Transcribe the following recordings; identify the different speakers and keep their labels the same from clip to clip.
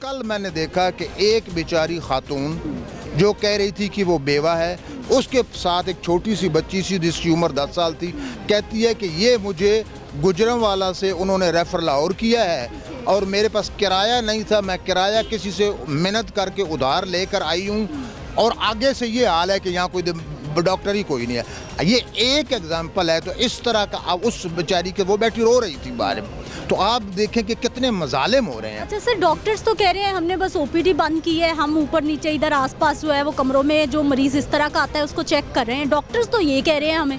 Speaker 1: कल मैंने देखा कि एक बेचारी खातून जो कह रही थी कि वो बेवा है, उसके साथ एक छोटी सी बच्ची सी जिसकी उम्र 10 साल थी, कहती है कि ये मुझे गुजरांवाला से उन्होंने रेफ़र लाहौर किया है और मेरे पास किराया नहीं था, मैं किराया किसी से मिन्नत करके उधार लेकर आई हूँ और आगे से ये हाल है कि यहाँ कोई डॉक्टर ही कोई नहीं है। ये एक एग्जाम्पल है। तो इस तरह का अब उस बेचारी के वो बैठी रो रही थी बाहर, तो आप देखें कि कितने मजालिम हो रहे हैं।
Speaker 2: अच्छा सर, डॉक्टर्स तो कह रहे हैं हमने बस ओपीडी बंद की है, हम ऊपर नीचे इधर आसपास जो है वो कमरों में जो मरीज इस तरह का आता है उसको चेक कर रहे हैं। डॉक्टर्स तो ये कह रहे हैं हमें।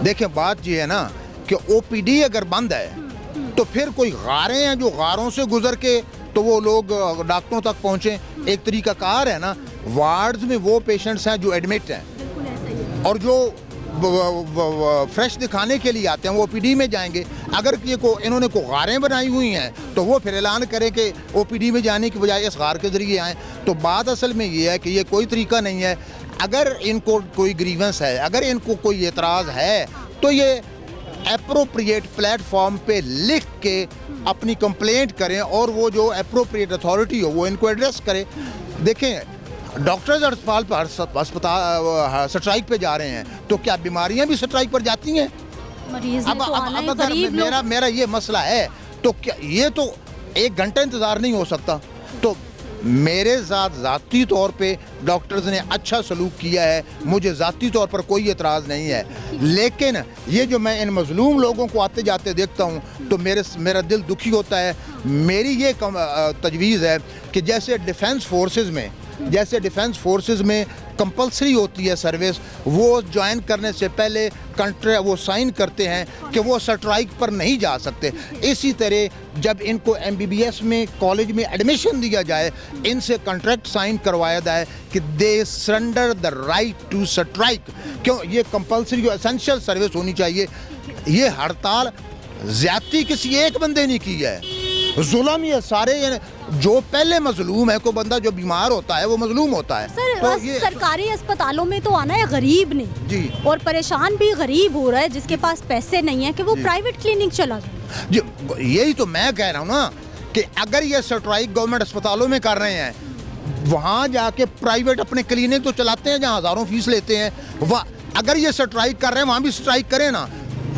Speaker 1: देखें बात ये है ना कि ओपीडी अगर बंद है तो फिर कोई गारें हैं जो गारों से गुजर के तो वो लोग डॉक्टरों तक पहुँचे। एक तरीका कार है ना, वार्ड्स में वो पेशेंट्स हैं जो एडमिट हैं और जो फ्रेश दिखाने के लिए आते हैं वो ओपीडी में जाएंगे। अगर ये इन्होंने गारें बनाई हुई हैं तो वो फिर ऐलान करें कि ओपीडी में जाने की बजाय इस गार के ज़रिए आएँ। तो बात असल में ये है कि ये कोई तरीका नहीं है। अगर इनको कोई ग्रीवेंस है, अगर इनको कोई एतराज़ है तो ये एप्रोप्रिएट प्लेटफॉर्म पे लिख के अपनी कंप्लेंट करें और वो जो एप्रोप्रिएट अथॉरिटी हो वो इनको एड्रेस करे। देखें डॉक्टर्स अस्पताल स्ट्राइक पे जा रहे हैं तो क्या बीमारियां भी स्ट्राइक पर जाती हैं?
Speaker 2: मरीज
Speaker 1: अब अगर मेरा ये मसला है तो क्या ये तो एक घंटा इंतज़ार नहीं हो सकता? तो मेरे साथ ज़ाती तौर पे डॉक्टर्स ने अच्छा सलूक किया है, मुझे ज़ाती तौर पर कोई एतराज़ नहीं है। लेकिन ये जो मैं इन मज़लूम लोगों को आते जाते देखता हूँ तो मेरा दिल दुखी होता है। मेरी ये तजवीज़ है कि जैसे डिफेंस फोर्सेस में कंपलसरी होती है सर्विस, वो ज्वाइन करने से पहले वो साइन करते हैं कि वो स्ट्राइक पर नहीं जा सकते। इसी तरह जब इनको एमबीबीएस में कॉलेज में एडमिशन दिया जाए, इनसे कॉन्ट्रैक्ट साइन करवाया जाए कि they surrender the right to strike. क्यों? ये कंपलसरी एसेंशियल सर्विस होनी चाहिए। ये हड़ताल ज़्यादती किसी एक बंदे ने की है, जुल्म ये सारे जो पहले मजलूम है। कोई बंदा जो बीमार होता है वो मजलूम होता है।
Speaker 2: सर
Speaker 1: तो ये
Speaker 2: सरकारी अस्पतालों में तो आना है गरीब ने
Speaker 1: जी,
Speaker 2: और परेशान भी गरीब हो रहा है जिसके पास पैसे नहीं है कि वो प्राइवेट क्लिनिक चला जाए।
Speaker 1: जी, यही तो मैं कह रहा हूँ ना कि अगर ये स्ट्राइक गवर्नमेंट अस्पतालों में कर रहे हैं, वहाँ जाके प्राइवेट अपने क्लिनिक तो चलाते हैं जहाँ हज़ारों फीस लेते हैं। अगर ये स्ट्राइक कर रहे हैं वहाँ भी स्ट्राइक करें ना।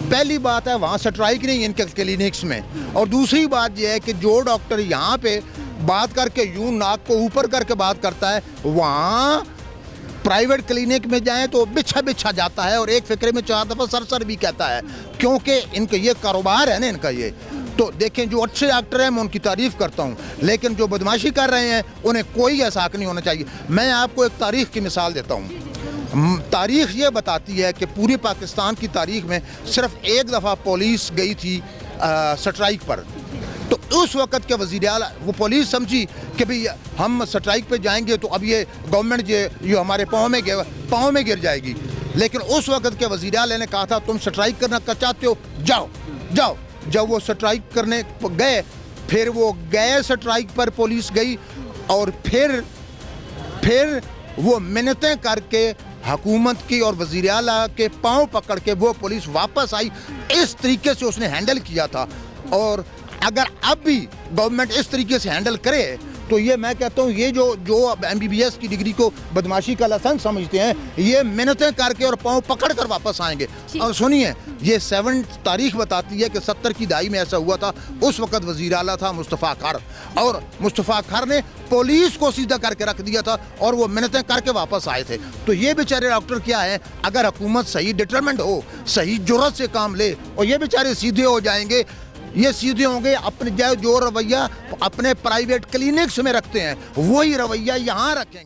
Speaker 1: पहली बात है वहाँ स्ट्राइक नहीं इनके क्लिनिक्स में, और दूसरी बात यह है कि जो डॉक्टर यहाँ पे बात करके यूं नाक को ऊपर करके बात करता है, वहाँ प्राइवेट क्लिनिक में जाएं तो बिछा जाता है और एक फिक्रे में 4 दफ़ा सर भी कहता है, क्योंकि इनका ये कारोबार है ना इनका ये। तो देखें जो अच्छे डॉक्टर हैं मैं उनकी तारीफ़ करता हूँ, लेकिन जो बदमाशी कर रहे हैं उन्हें कोई एहसास नहीं होना चाहिए। मैं आपको एक तारीख़ की मिसाल देता हूँ। तारीख़ ये बताती है कि पूरे पाकिस्तान की तारीख़ में सिर्फ एक दफ़ा पुलिस गई थी स्ट्राइक पर, तो उस वक़्त के वज़ीर आला वो पुलिस समझी कि भाई हम स्ट्राइक पे जाएंगे तो अब ये गवर्नमेंट जो हमारे पाँव में गिर जाएगी। लेकिन उस वक़्त के वज़ीर आला ने कहा था तुम स्ट्राइक करना चाहते हो, जाओ। जब वो स्ट्राइक करने गए, फिर वो गए स्ट्राइक पर, पुलिस गई और फिर वो मिन्नतें करके हुकूमत की और वज़ीर आला के पाँव पकड़ के वो पुलिस वापस आई। इस तरीके से उसने हैंडल किया था। और अगर अब भी गवर्नमेंट इस तरीके से हैंडल करे तो ये मैं कहता हूँ ये जो एमबीबीएस की डिग्री को बदमाशी का लाइसेंस समझते हैं, ये मिन्नतें करके और पाँव पकड़ कर वापस आएंगे। और सुनिए, ये 7 तारीख बताती है कि 70 की दहाई में ऐसा हुआ था। उस वक़्त वज़ीर आला था मुस्तफ़ा खर, और मुस्तफ़ा खर ने पुलिस को सीधा करके रख दिया था और वो मिन्नतें करके वापस आए थे। तो ये बेचारे डॉक्टर क्या है, अगर हुकूमत सही डिटरमेंट हो, सही जुर्रत से काम ले, और ये बेचारे सीधे हो जाएंगे। ये सीधे होंगे, अपने जो रवैया अपने प्राइवेट क्लिनिक्स में रखते हैं वही रवैया यहाँ रखेंगे।